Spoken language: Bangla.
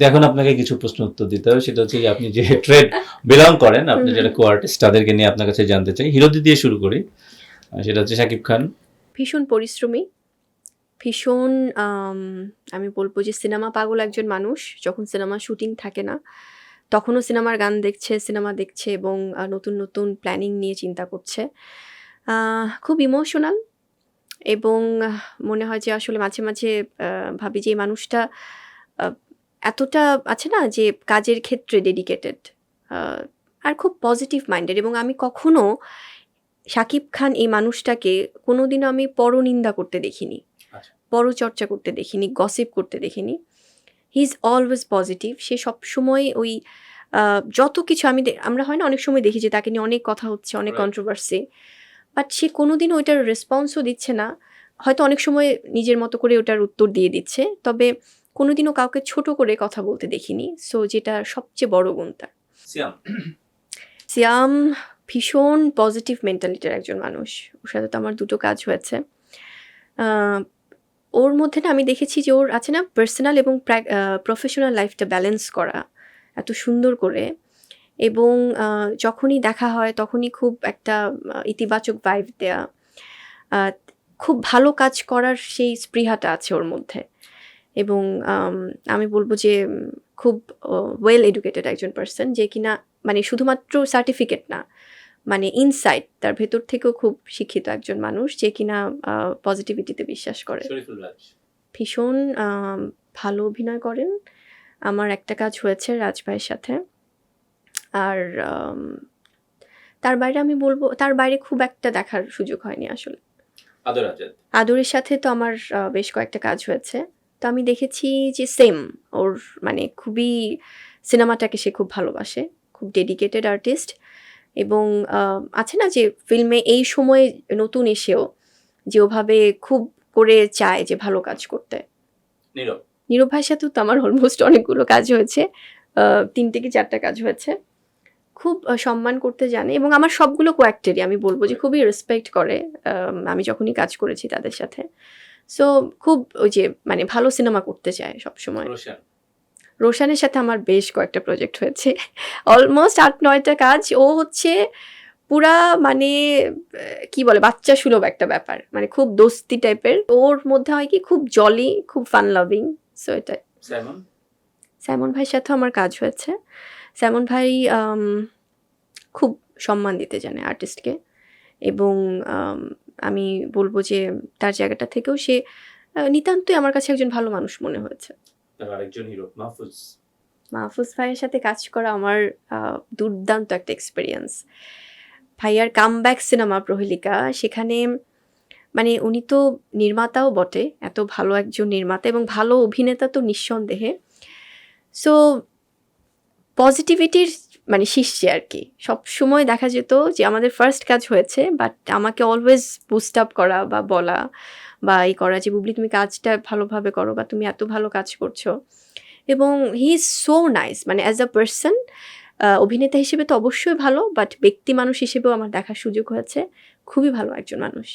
এখন আপনাকে কিছু প্রশ্ন উত্তর দিতে হবে, সেটা হচ্ছে যে আপনি যে ট্রেড বিলং করেন, আপনি যারা কো-আর্টিস্ট তাদেরকে নিয়ে আপনার কাছে জানতে চাই। হিরোদি দিয়ে শুরু করি, সেটা হচ্ছে শাকিব খান। ভীষণ পরিশ্রমী, ভীষণ আমি বলবো যে সিনেমা পাগল একজন মানুষ। যখন সিনেমা শুটিং থাকে না তখনও সিনেমার গান দেখছে, সিনেমা দেখছে এবং নতুন নতুন প্ল্যানিং নিয়ে চিন্তা করছে। খুব ইমোশনাল এবং মনে হয় যে আসলে মাঝে মাঝে ভাবি যে এই মানুষটা এতটা আছে না যে কাজের ক্ষেত্রে ডেডিকেটেড, আর খুব পজিটিভ মাইন্ডেড। এবং আমি কখনো শাকিব খান এই মানুষটাকে কোনোদিনও আমি পরনিন্দা করতে দেখিনি, পরচর্চা করতে দেখিনি, গসিপ করতে দেখিনি। He is always positive. সে সবসময় ওই যত কিছু আমরা হয় না অনেক সময় দেখি যে তাকে নিয়ে অনেক কথা হচ্ছে, অনেক কন্ট্রোভার্সি, বাট সে কোনোদিন ওইটার রেসপন্সও দিচ্ছে না। হয়তো অনেক সময় নিজের মতো করে ওটার উত্তর দিয়ে দিচ্ছে, তবে কোনোদিনও কাউকে ছোট করে কথা বলতে দেখিনি। সো যেটা সবচেয়ে বড় গুণ তার। সিয়াম ভীষণ পজিটিভ মেন্টালিটির একজন মানুষ। ওর সাথে তো আমার দুটো কাজ হয়েছে। ওর মধ্যে না আমি দেখেছি যে ওর আছে না পার্সোনাল এবং প্রফেশনাল লাইফটা ব্যালেন্স করা এত সুন্দর করে, এবং যখনই দেখা হয় তখনই খুব একটা ইতিবাচক ভাইব দেয়া, খুব ভালো কাজ করার সেই স্পৃহাটা আছে ওর মধ্যে। এবং আমি বলবো যে খুব ওয়েল এডুকেটেড একজন পার্সন, যে কিনা মানে শুধুমাত্র সার্টিফিকেট না, মানে ইনসাইট তার ভেতর থেকেও খুব শিক্ষিত একজন মানুষ, যে কিনা পজিটিভিটিতে বিশ্বাস করে। ভীষণ ভালো অভিনয় করেন। আমার একটা কাজ হয়েছে রাজ ভাইয়ের সাথে, আর তার বাইরে আমি বলবো তার বাইরে খুব একটা দেখার সুযোগ হয়নি আসলে। আদরের সাথে তো আমার বেশ কয়েকটা কাজ হয়েছে। তো আমি দেখেছি যে সেম ওর মানে খুবই সিনেমাটাকে সে খুব ভালোবাসে, খুব ডেডিকেটেড আর্টিস্ট। এবং আছে না যে ফিল্মে এই সময়ে নতুন এসেও যে ওভাবে খুব করে চায় যে ভালো কাজ করতে। নীরব ভাইয়ের সাথেও তো আমার অলমোস্ট অনেকগুলো কাজ হয়েছে, 3 কি 4টা কাজ হয়েছে। খুব সম্মান করতে জানে এবং আমার সবগুলো কোয়াক্টেরই আমি বলবো যে খুবই রেসপেক্ট করে আমি যখনই কাজ করেছি তাদের সাথে। সো খুব ওই যে মানে ভালো সিনেমা করতে চায় সবসময়। রোশানের সাথে আমার বেশ কয়েকটা প্রজেক্ট হয়েছে, অলমোস্ট 8-9টা কাজ। ও হচ্ছে পুরা মানে কি বলে বাচ্চা সুলভ একটা ব্যাপার, মানে খুব দোস্তি টাইপের। ওর মধ্যে হয় কি খুব জলি, খুব ফান লাভিং। সো এটাই। সাইমন ভাইয়ের সাথে আমার কাজ হয়েছে। সাইমন ভাই খুব সম্মান দিতে জানে আর্টিস্টকে, এবং আমি বলবো যে তার জায়গাটা থেকেও সে নিতান্তই আমার কাছে একজন ভালো মানুষ মনে হয়েছে। মাহফুজ ভাইয়ের সাথে কাজ করা আমার দুর্দান্ত একটা এক্সপিরিয়েন্স। ভাইয়ার কামব্যাক সিনেমা প্রহেলিকা, সেখানে মানে উনি তো নির্মাতাও বটে, এত ভালো একজন নির্মাতা এবং ভালো অভিনেতা তো নিঃসন্দেহে। সো পজিটিভিটির মানে শীর্ষে আর কি। সবসময় দেখা যেত যে আমাদের ফার্স্ট কাজ হয়েছে, বাট আমাকে অলওয়েজ বুস্ট আপ করা বা বলা বা এই করা যে বুবলি তুমি কাজটা ভালোভাবে করো বা তুমি এত ভালো কাজ করছো। এবং হি ইজ সো নাইস, মানে অ্যাজ আ পার্সন। অভিনেতা হিসেবে তো অবশ্যই ভালো, বাট ব্যক্তি মানুষ হিসেবেও আমার দেখার সুযোগ হয়েছে। খুবই ভালো একজন মানুষ।